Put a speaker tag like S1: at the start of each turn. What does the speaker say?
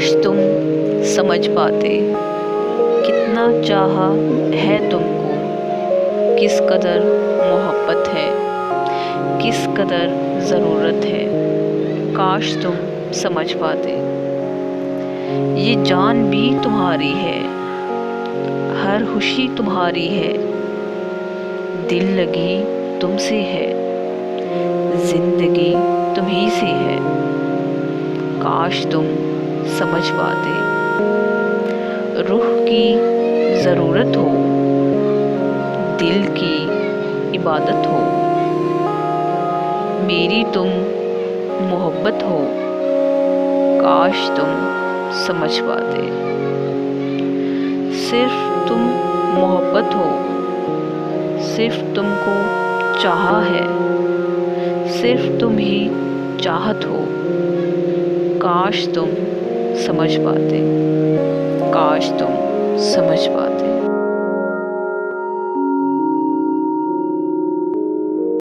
S1: काश तुम समझ पाते कितना चाहा है तुमको, किस कदर मोहब्बत है, किस कदर ज़रूरत है। काश तुम समझ पाते ये जान भी तुम्हारी है, हर खुशी तुम्हारी है, दिल लगी तुमसे है, जिंदगी तुम्ही से है। काश तुम समझ पाते रूह की ज़रूरत हो, दिल की इबादत हो, मेरी तुम मोहब्बत हो। काश तुम समझ पाते सिर्फ तुम मोहब्बत हो, सिर्फ तुमको चाहा है, सिर्फ तुम ही चाहत हो। काश तुम समझ पाते, काश तुम समझ पाते।